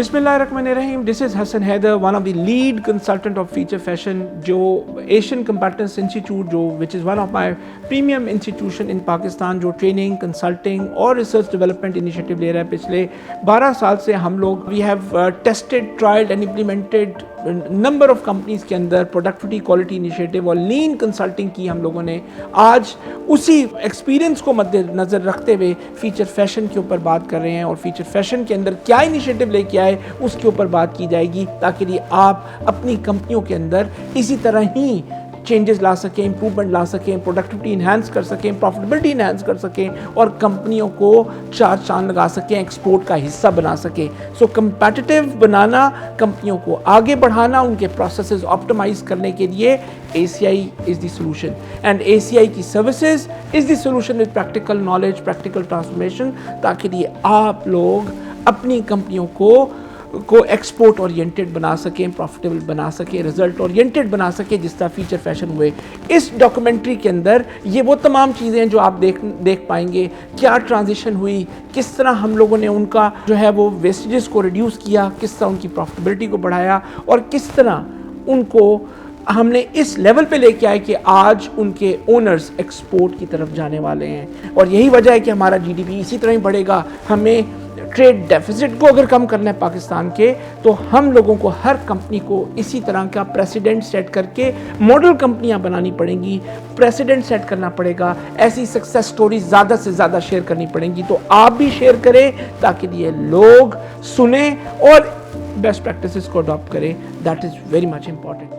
Bismillahirrahmanirrahim. This is Hassan Haider, one of the lead consultant of Feature Fashion, जो Asian Competence Institute, which is one of my premium institution in Pakistan, जो training, consulting और research development initiative ले रहा है पिछले 12 साल से हम लोग we have tested, tried and implemented number of companies के अंदर प्रोडक्टिविटी क्वालिटी इनिशिएटिव और लीन कंसल्टिंग की हम लोगों ने। आज उसी एक्सपीरियंस को मद्देनज़र रखते हुए फीचर फैशन के ऊपर बात कर रहे हैं और फीचर फैशन के अंदर क्या इनिशिएटिव लेके आए उसके ऊपर बात की जाएगी, ताकि आप अपनी कंपनियों के अंदर इसी तरह ही चेंजेस ला सकें, इंप्रूवमेंट ला सकें, प्रोडक्टिविटी इन्हांस कर सकें, प्रॉफिटेबिलिटी इन्हांस कर सकें और कंपनियों को चार चांद लगा सकें, एक्सपोर्ट का हिस्सा बना सकें। सो कम्पेटिटिव बनाना, कंपनियों को आगे बढ़ाना, उनके प्रोसेसेस ऑप्टिमाइज करने के लिए ACI is the solution and ACI की services is the solution with practical knowledge, practical transformation, ताकि आप लोग अपनी कंपनियों को एक्सपोर्ट ओरिएंटेड बना सकें, प्रॉफिटेबल बना सकें, रिजल्ट ओरिएंटेड बना सकें, जिस तरह फीचर फैशन हुए। इस डॉक्यूमेंट्री के अंदर ये वो तमाम चीज़ें हैं जो आप देख पाएंगे, क्या ट्रांजिशन हुई, किस तरह हम लोगों ने उनका जो है वो वेस्टेजेस को रिड्यूस किया, किस तरह उनकी प्रॉफिटेबिलिटी को बढ़ाया और किस तरह उनको हमने इस लेवल पे लेके आए कि आज उनके ओनर्स एक्सपोर्ट की तरफ जाने वाले हैं। और यही वजह है कि हमारा GDP इसी तरह ही बढ़ेगा। हमें ट्रेड डेफिसिट को अगर कम करना है पाकिस्तान के, तो हम लोगों को हर कंपनी को इसी तरह का प्रेसिडेंट सेट करके मॉडल कंपनियां बनानी पड़ेंगी, प्रेसिडेंट सेट करना पड़ेगा, ऐसी सक्सेस स्टोरी ज़्यादा से ज़्यादा शेयर करनी पड़ेंगी। तो आप भी शेयर करें ताकि ये लोग सुने और बेस्ट प्रैक्टिसेस को अडॉप्ट करें। That is very much important.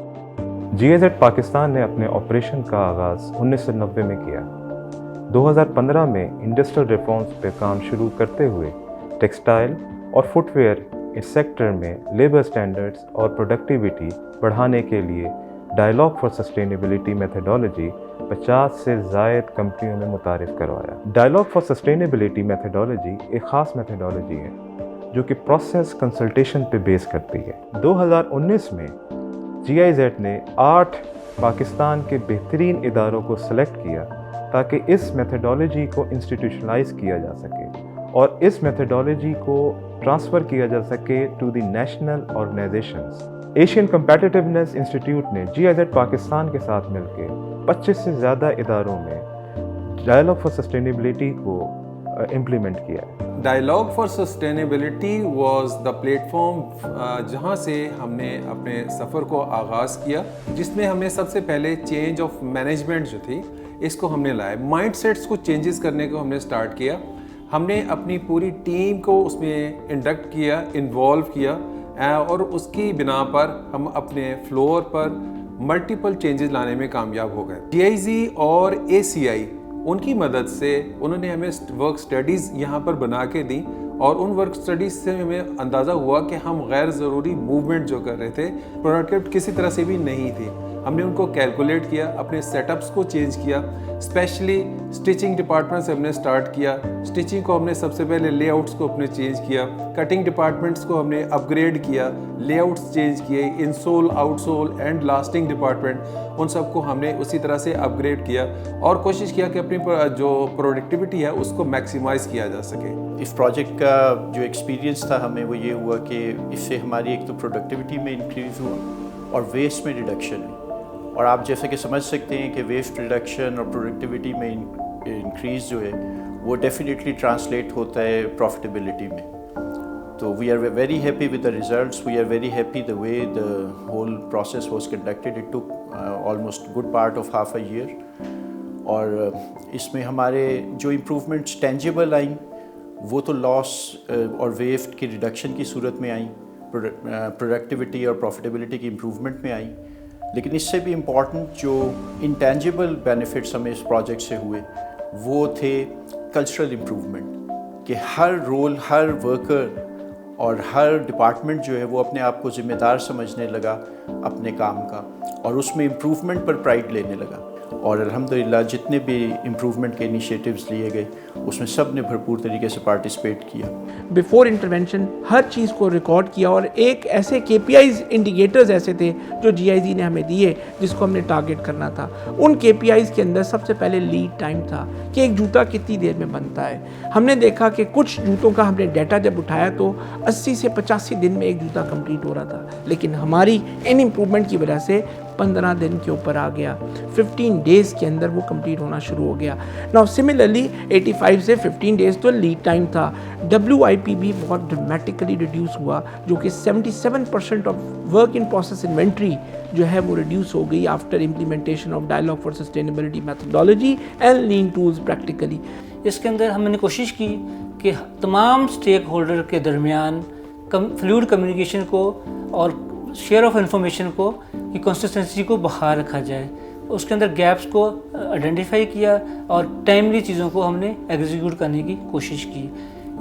GIZ Pakistan ने अपने ऑपरेशन का आगाज़ 1990 में किया। 2015 में इंडस्ट्रियल रिफॉर्म्स पर काम शुरू करते हुए टेक्सटाइल और फुटवेयर इस सेक्टर में लेबर स्टैंडर्ड्स और प्रोडक्टिविटी बढ़ाने के लिए डायलॉग फॉर सस्टेनेबिलिटी मेथडोलॉजी 50 से ज़ायद कंपनियों में मुतारिफ करवाया। डायलॉग फॉर सस्टेनेबिलिटी मेथडोलॉजी एक ख़ास मेथडोलॉजी है जो कि प्रोसेस कंसल्टेशन पे बेस करती है। 2019 में GIZ ने 8 पाकिस्तान के बेहतरीन इदारों को सेलेक्ट किया ताकि इस मेथडोलॉजी को इंस्टीट्यूशनलाइज किया जा सके और इस मेथडोलॉजी को ट्रांसफ़र किया जा सके to the national organizations. Asian Competitiveness Institute ने GIZ पाकिस्तान के साथ मिलकर 25 से ज़्यादा इदारों में डायलॉग फॉर सस्टेनेबिलिटी को इम्प्लीमेंट किया है। Dialogue for sustainability was the platform जहां से हमने अपने सफ़र को आगाज़ किया, जिसमें हमने सबसे पहले चेंज ऑफ मैनेजमेंट जो थी इसको हमने लाया, माइंडसेट्स को चेंजेस करने को हमने स्टार्ट किया। हमने अपनी पूरी टीम को उसमें इंडक्ट किया, इन्वॉल्व किया और उसकी बिना पर हम अपने फ्लोर पर मल्टीपल चेंजेस लाने में कामयाब हो गए। GIZ और ACI उनकी मदद से उन्होंने हमें वर्क स्टडीज़ यहाँ पर बना के दी और उन वर्क स्टडीज़ से हमें अंदाज़ा हुआ कि हम गैर ज़रूरी मूवमेंट जो कर रहे थे प्रोडक्टिव किसी तरह से भी नहीं थी। हमने उनको कैलकुलेट किया, अपने सेटअप्स को चेंज किया, स्पेशली स्टिचिंग डिपार्टमेंट से हमने स्टार्ट किया। स्टिचिंग को हमने सबसे पहले लेआउट्स को अपने चेंज किया, कटिंग डिपार्टमेंट्स को हमने अपग्रेड किया, लेआउट्स चेंज किए, insole, outsole and lasting department उन सबको हमने उसी तरह से अपग्रेड किया और कोशिश किया कि अपनी जो प्रोडक्टिविटी है उसको मैक्सिमाइज़ किया जा सके। इस प्रोजेक्ट का जो एक्सपीरियंस था हमें वो ये हुआ कि इससे हमारी एक तो प्रोडक्टिविटी में इंक्रीज़ हुआ और वेस्ट में रिडक्शन है। और आप जैसे कि समझ सकते हैं कि वेस्ट रिडक्शन और प्रोडक्टिविटी में इंक्रीज़ जो है वो डेफिनेटली ट्रांसलेट होता है प्रॉफिटेबिलिटी में। तो we are very happy with the results, we are very happy the way the whole process was conducted. It took almost good part of half a year और इसमें हमारे जो इम्प्रूवमेंट्स टेंजिबल आई वो तो लॉस और waste की reduction की सूरत में आई, प्रोडक्टिविटी और प्रॉफिटेबिलिटी की इम्प्रूवमेंट में आई। लेकिन इससे भी इम्पॉर्टेंट जो इंटेंजिबल बेनिफिट्स हमें इस प्रोजेक्ट से हुए वो थे कल्चरल इम्प्रूवमेंट, कि हर रोल, हर वर्कर और हर डिपार्टमेंट जो है वो अपने आप को ज़िम्मेदार समझने लगा अपने काम का और उसमें इम्प्रूवमेंट पर प्राइड लेने लगा। और अल्हम्दुलिल्लाह जितने भी इम्प्रूवमेंट के इनिशिएटिव्स लिए गए उसमें सब ने भरपूर तरीके से पार्टिसिपेट किया। बिफोर इंटरवेंशन हर चीज़ को रिकॉर्ड किया और एक ऐसे KPIs इंडिकेटर्स ऐसे थे जो GIZ ने हमें दिए जिसको हमने टारगेट करना था। उन KPIs के अंदर सबसे पहले लीड टाइम था कि एक जूता कितनी देर में बनता है। हमने देखा कि कुछ जूतों का हमने डाटा जब उठाया तो 80 से 85 दिन में एक जूता कंप्लीट हो रहा था, लेकिन हमारी इन इम्प्रूवमेंट की वजह से 15 दिन के ऊपर आ गया। 15 डेज़ के अंदर वो कंप्लीट होना शुरू हो गया। नाउ सिमिलरली 85 से 15 डेज़ तो लीड टाइम था। WIP भी बहुत ड्रामेटिकली रिड्यूस हुआ, जो कि 77% of work in process inventory जो है वो रिड्यूस हो गई after implementation of dialogue for sustainability methodology and lean tools practically. इसके अंदर हमने कोशिश की कि तमाम स्टेक होल्डर के दरमियान फ्लूइड कम्युनिकेशन को और शेयर ऑफ इंफॉर्मेशन को की कंसिस्टेंसी को बहाल रखा जाए। उसके अंदर गैप्स को आइडेंटिफाई किया और टाइमली चीज़ों को हमने एग्जीक्यूट करने की कोशिश की।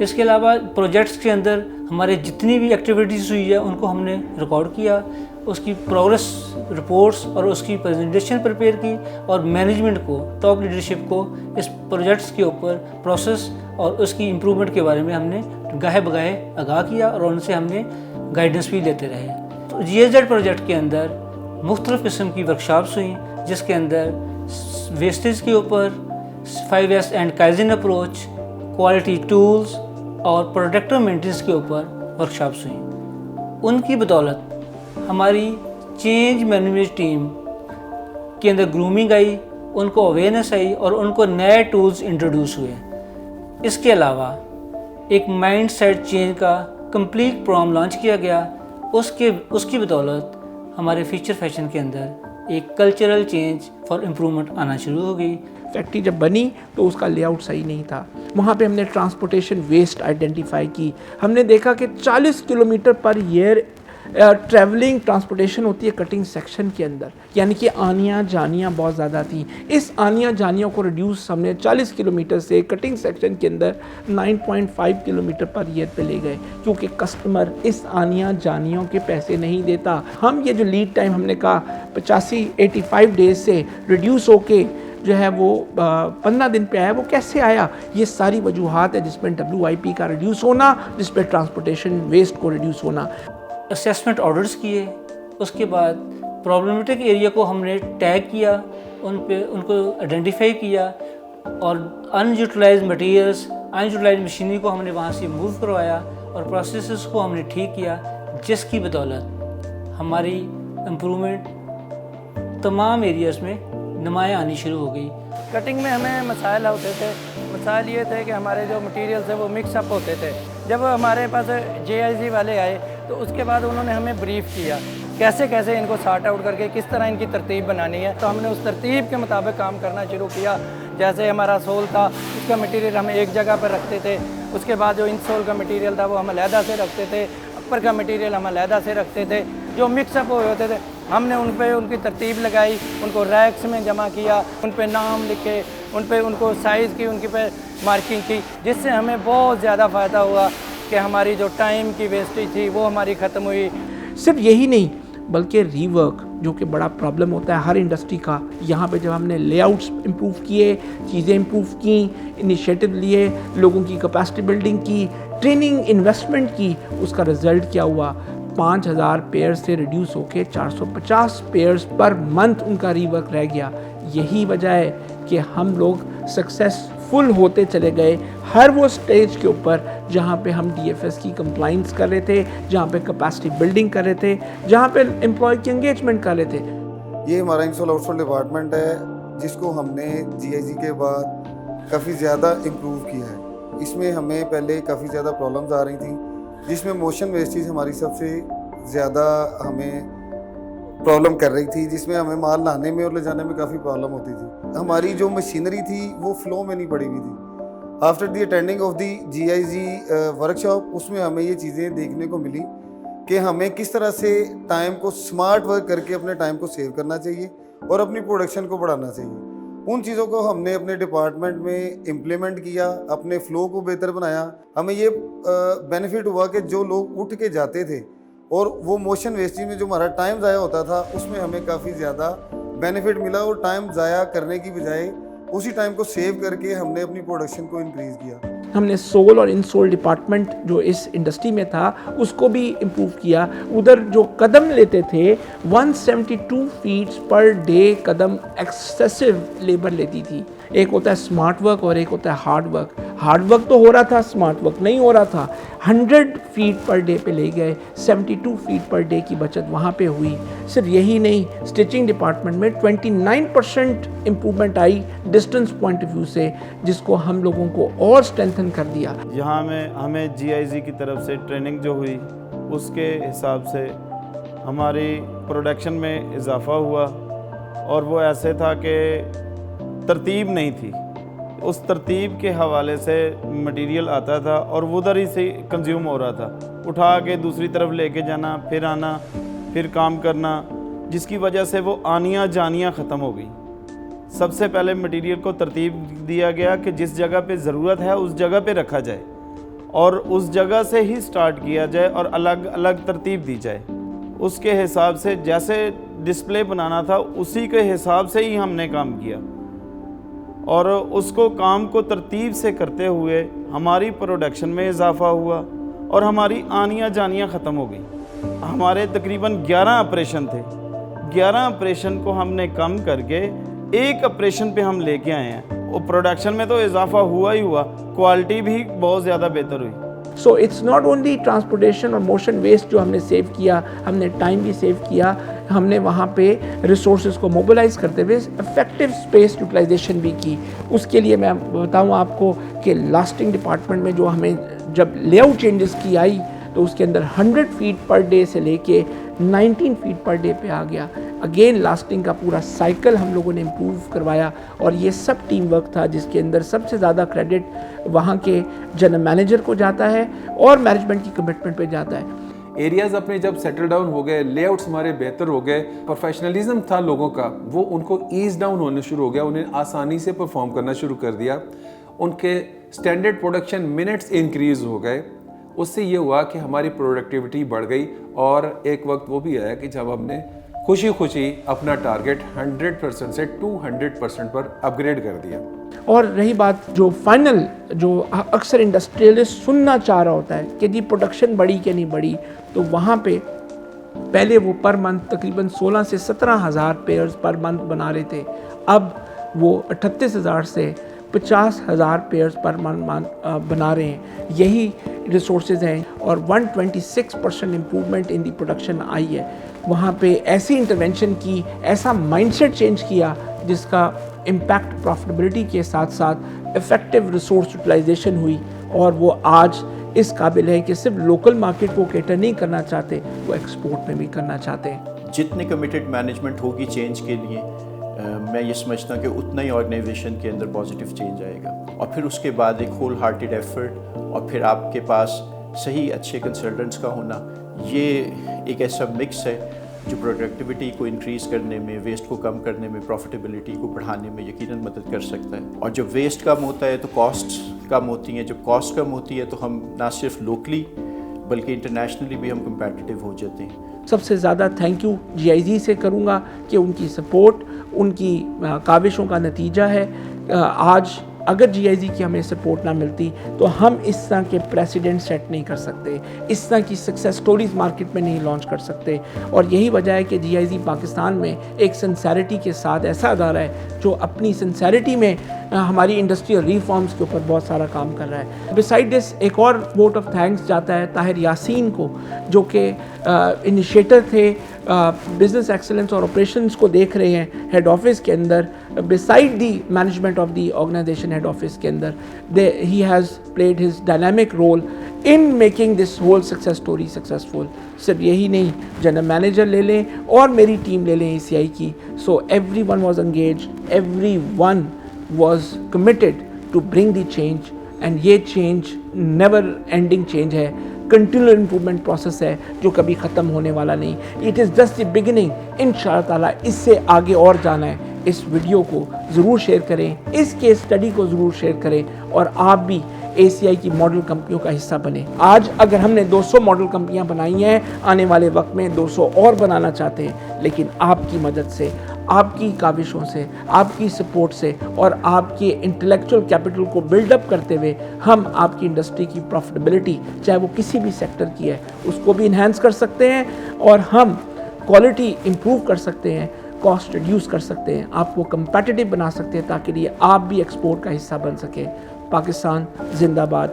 इसके अलावा प्रोजेक्ट्स के अंदर हमारे जितनी भी एक्टिविटीज़ हुई है उनको हमने रिकॉर्ड किया, उसकी प्रोग्रेस रिपोर्ट्स और उसकी प्रेजेंटेशन प्रिपेयर की और मैनेजमेंट को, टॉप लीडरशिप को इस प्रोजेक्ट्स के ऊपर प्रोसेस और उसकी इम्प्रूवमेंट के बारे में हमने गाहे बगाहे आगाह किया और उनसे हमने गाइडेंस भी लेते रहे। तो GIZ प्रोजेक्ट के अंदर मुख्तलिफ़ किस्म की वर्कशॉप्स हुई जिसके अंदर वेस्टेज के ऊपर 5S and kaizen approach, quality tools और प्रोडक्टिव मेंटेनेंस के ऊपर वर्कशॉप्स हुई। उनकी बदौलत हमारी चेंज मैनेजमेंट टीम के अंदर ग्रूमिंग आई, उनको अवेयरनेस आई और उनको नए टूल्स इंट्रोड्यूस हुए। इसके अलावा एक माइंड सेट चेंज का कंप्लीट प्रोग्राम लॉन्च किया गया। उसकी बदौलत हमारे फीचर फैशन के अंदर एक कल्चरल चेंज फॉर इम्प्रूवमेंट आना शुरू हो गई। फैक्ट्री जब बनी तो उसका लेआउट सही नहीं था। वहाँ पे हमने ट्रांसपोर्टेशन वेस्ट आइडेंटिफाई की। हमने देखा कि 40 kilometre per year travelling transportation होती है कटिंग सेक्शन के अंदर, यानी कि आनियाँ जानियाँ बहुत ज़्यादा थी। इस आनियाँ जानियों को रिड्यूस हमने 40 किलोमीटर से कटिंग सेक्शन के अंदर 9.5 किलोमीटर पर ईयर पे ले गए, क्योंकि कस्टमर इस आनियाँ जानियों के पैसे नहीं देता। हम ये जो लीड टाइम हमने कहा 85 डेज से रिड्यूस होके जो है वो 15 दिन पे आया, वो कैसे आया? ये सारी वजूहात है जिसमें WIP का रिड्यूस होना, जिसमें ट्रांसपोर्टेशन वेस्ट को रिड्यूस होना। असेसमेंट ऑर्डर्स किए, उसके बाद प्रॉब्लमेटिक एरिया को हमने टैग किया, उनको आइडेंटिफाई किया और अनयूटिलाइज मटेरियल्स, अनयूटिलाइज मशीनरी को हमने वहाँ से मूव करवाया और प्रोसेसेस को हमने ठीक किया, जिसकी बदौलत हमारी इम्प्रूवमेंट तमाम एरियाज़ में नुमायाँ आनी शुरू हो गई। कटिंग में हमें मसाइल होते थे। मसाइल ये थे कि हमारे जो मटेरियल्स है वो मिक्सअप होते थे। जब हमारे पास GIZ वाले आए तो उसके बाद उन्होंने हमें ब्रीफ किया कैसे कैसे इनको सॉर्ट आउट करके किस तरह इनकी तरतीब बनानी है। तो हमने उस तरतीब के मुताबिक काम करना शुरू किया। जैसे हमारा सोल था, उसका मटेरियल हम एक जगह पर रखते थे, उसके बाद जो इनसोल का मटेरियल था वो हम अलहदा से रखते थे, अपर का मटेरियल हम अलहदा से रखते थे। जो मिक्सअप हुए होते थे हमने उन पे उनकी तरतीब लगाई, उनको रैक्स में जमा किया, उन पे नाम लिखे, उन पे उनको साइज़ की, उनकी पे मार्किंग की, जिससे हमें बहुत ज़्यादा फ़ायदा हुआ कि हमारी जो टाइम की वेस्टेज थी वो हमारी ख़त्म हुई। सिर्फ यही नहीं बल्कि रीवर्क, जो कि बड़ा प्रॉब्लम होता है हर इंडस्ट्री का। यहाँ पे जब हमने लेआउट्स इम्प्रूव किए, चीज़ें इम्प्रूव की, इनिशिएटिव लिए, लोगों की कैपेसिटी बिल्डिंग की, ट्रेनिंग इन्वेस्टमेंट की, उसका रिज़ल्ट क्या हुआ? 5000 पेयर से रिड्यूस होके 450 पेयर्स पर मंथ उनका रीवर्क रह गया। यही वजह है कि हम लोग सक्सेसफुल होते चले गए हर वो स्टेज के ऊपर जहाँ पे हम DFS की कंप्लाइंस कर रहे थे, जहाँ पे कैपेसिटी बिल्डिंग कर रहे थे, जहाँ पे एम्प्लॉय की एंगेजमेंट कर रहे थे। ये हमारा इंस्टॉल आउटसोल डिपार्टमेंट है जिसको हमने GIZ के बाद काफ़ी ज़्यादा इम्प्रूव किया है। इसमें हमें पहले काफ़ी ज़्यादा प्रॉब्लम्स आ रही थी, जिसमें मोशन वेस्टेज हमारी सबसे ज़्यादा हमें प्रॉब्लम कर रही थी, जिसमें हमें माल लाने में और ले जाने में काफ़ी प्रॉब्लम होती थी। हमारी जो मशीनरी थी वो फ्लो में नहीं पड़ी हुई थी। After the attending of the GIZ workshop उसमें हमें ये चीज़ें देखने को मिली कि हमें किस तरह से टाइम को स्मार्ट वर्क करके अपने टाइम को सेव करना चाहिए और अपनी प्रोडक्शन को बढ़ाना चाहिए। उन चीज़ों को हमने अपने डिपार्टमेंट में इम्प्लीमेंट किया, अपने फ़्लो को बेहतर बनाया। हमें ये बेनिफिट हुआ कि जो लोग उठ के जाते थे और वो मोशन वेस्टेज में जो हमारा टाइम ज़ाया होता था उसमें हमें काफ़ी ज़्यादा बेनिफिट मिला और टाइम ज़ाया करने की बजाय उसी टाइम को सेव करके हमने अपनी प्रोडक्शन को इंक्रीज़ किया। हमने सोल और इनसोल डिपार्टमेंट जो इस इंडस्ट्री में था उसको भी इम्प्रूव किया। उधर जो कदम लेते थे 172 फीट्स पर डे कदम एक्सेसिव लेबर लेती थी। एक होता है स्मार्ट वर्क और एक होता है हार्ड वर्क। हार्ड वर्क तो हो रहा था, स्मार्ट वर्क नहीं हो रहा था। 100 फीट पर डे पे ले गए, 72 फीट पर डे की बचत वहाँ पे हुई। सिर्फ यही नहीं, स्टिचिंग डिपार्टमेंट में 29% improvement I distance point of view से, जिसको हम लोगों को और स्ट्रेंथन कर दिया। यहाँ में हमें GIZ की तरफ से ट्रेनिंग जो हुई उसके हिसाब से हमारी प्रोडक्शन में इजाफा हुआ, और वो ऐसे था कि तरतीब नहीं थी। उस तरतीब के हवाले से मटेरियल आता था और वो उधर ही से कंज्यूम हो रहा था, उठा के दूसरी तरफ लेके जाना, फिर आना, फिर काम करना, जिसकी वजह से वो आनियाँ जानियाँ ख़त्म हो गई। सबसे पहले मटेरियल को तरतीब दिया गया कि जिस जगह पे ज़रूरत है उस जगह पे रखा जाए और उस जगह से ही स्टार्ट किया जाए और अलग अलग तरतीब दी जाए। उसके हिसाब से जैसे डिस्प्ले बनाना था उसी के हिसाब से ही हमने काम किया, और उसको काम को तरतीब से करते हुए हमारी प्रोडक्शन में इजाफा हुआ और हमारी आनियाँ जानियाँ ख़त्म हो गई। हमारे तकरीबन 11 ऑपरेशन थे, 11 ऑपरेशन को हमने कम करके एक ऑपरेशन पे हम लेके आए हैं। वो प्रोडक्शन में तो इजाफा हुआ ही हुआ, क्वालिटी भी बहुत ज़्यादा बेहतर हुई। So it's not only transportation और मोशन वेस्ट जो हमने सेव किया, हमने टाइम भी सेव किया। हमने वहाँ पे रिसोर्सेज को मोबिलाइज करते हुए इफेक्टिव स्पेस यूटिलाइजेशन भी की। उसके लिए मैं बताऊँ आपको कि लास्टिंग डिपार्टमेंट में जो हमें जब लेआउट चेंजेस की आई तो उसके अंदर 100 फीट पर डे से लेके 19 फीट पर डे पे आ गया। अगेन लास्टिंग का पूरा साइकिल हम लोगों ने इम्प्रूव करवाया, और ये सब टीम वर्क था जिसके अंदर सबसे ज़्यादा क्रेडिट वहाँ के जनरल मैनेजर को जाता है और मैनेजमेंट की कमिटमेंट पे जाता है। एरियाज़ अपने जब सेटल डाउन हो गए, लेआउट्स हमारे बेहतर हो गए, प्रोफेशनलिज्म था लोगों का, वो उनको ईज डाउन होने शुरू हो गया, उन्हें आसानी से परफॉर्म करना शुरू कर दिया। उनके स्टैंडर्ड प्रोडक्शन मिनट्स इंक्रीज़ हो गए। उससे ये हुआ कि हमारी प्रोडक्टिविटी बढ़ गई, और एक वक्त वो भी आया कि जब हमने खुशी खुशी अपना टारगेट 100% से 200% पर अपग्रेड कर दिया। और रही बात जो फाइनल, जो अक्सर इंडस्ट्रियलिस्ट सुनना चाह रहा होता है कि जी प्रोडक्शन बढ़ी कि नहीं बढ़ी, तो वहाँ पे पहले वो पर मंथ तकरीबन 16 से 17 हज़ार पेयर्स पर मंथ बना रहे थे। अब वो 38,000 से 50,000 पेयर्स पर मंथ बना रहे हैं। यही रिसोर्सेज हैं, और 126% improvement in the production I है। वहाँ पे ऐसी इंटरवेंशन की, ऐसा माइंडसेट चेंज किया जिसका इम्पैक्ट प्रॉफिटेबिलिटी के साथ साथ इफ़ेक्टिव रिसोर्स यूटिलाइजेशन हुई, और वो आज इस काबिल है कि सिर्फ लोकल मार्केट को कैटर नहीं करना चाहते, वो एक्सपोर्ट में भी करना चाहते हैं। जितनी कमिटेड मैनेजमेंट होगी चेंज के लिए, मैं ये समझता हूँ कि उतना ही ऑर्गेनाइजेशन के अंदर पॉजिटिव चेंज आएगा, और फिर उसके बाद एक होल हार्टेड एफर्ट, और फिर आपके पास सही अच्छे कंसल्टेंट्स का होना, ये एक ऐसा मिक्स है जो प्रोडक्टिविटी को इंक्रीज़ करने में, वेस्ट को कम करने में, प्रॉफिटेबिलिटी को बढ़ाने में यकीनन मदद कर सकता है। और जब वेस्ट कम होता है तो कॉस्ट्स कम होती हैं, जब कॉस्ट कम होती है तो हम ना सिर्फ लोकली बल्कि इंटरनेशनली भी हम कंपेटिटिव हो जाते हैं। सबसे ज़्यादा थैंक यू GIZ से करूँगा कि उनकी सपोर्ट, उनकी काविशों का नतीजा है। आज अगर GIZ की हमें सपोर्ट ना मिलती तो हम इस तरह के प्रेसिडेंट सेट नहीं कर सकते, इस तरह की सक्सेस स्टोरीज मार्केट में नहीं लॉन्च कर सकते। और यही वजह है कि GIZ पाकिस्तान में एक सिंसेरिटी के साथ ऐसा अदारा है जो अपनी सिंसेरिटी में हमारी इंडस्ट्रियल रिफॉर्म्स के ऊपर बहुत सारा काम कर रहा है। बिसाइड दिस एक और वोट ऑफ थैंक्स जाता है ताहिर यासीन को, जो कि इनिशिएटर थे, बिजनेस एक्सेलेंस और ऑपरेशंस को देख रहे हैं हेड ऑफिस के अंदर, beside the management of the organisation head office के अंदर। He has played his dynamic role in making this whole success story successful. सिर्फ यही नहीं, जनरल मैनेजर ले लें और मेरी टीम ले लें ACI की, so every one was engage, every one was committed to bring the change, and ये change never ending change है, continual improvement process है जो कभी ख़त्म होने वाला नहीं। It is just the beginning, इंशाअल्लाह ताला इससे आगे और जाना है। इस वीडियो को ज़रूर शेयर करें, इस केस स्टडी को ज़रूर शेयर करें, और आप भी ACI की मॉडल कंपनियों का हिस्सा बने। आज अगर हमने 200 मॉडल कंपनियां बनाई हैं, आने वाले वक्त में 200 और बनाना चाहते हैं, लेकिन आपकी मदद से, आपकी काविशों से, आपकी सपोर्ट से और आपके इंटेलेक्चुअल कैपिटल को बिल्डअप करते हुए हम आपकी इंडस्ट्री की प्रॉफिटेबिलिटी, चाहे वो किसी भी सेक्टर की है, उसको भी इन्हांस कर सकते हैं और हम क्वालिटी इंप्रूव कर सकते हैं, कॉस्ट रिड्यूस कर सकते हैं, आपको कंपेटिटिव बना सकते हैं ताकि लिए आप भी एक्सपोर्ट का हिस्सा बन सकें। पाकिस्तान जिंदाबाद,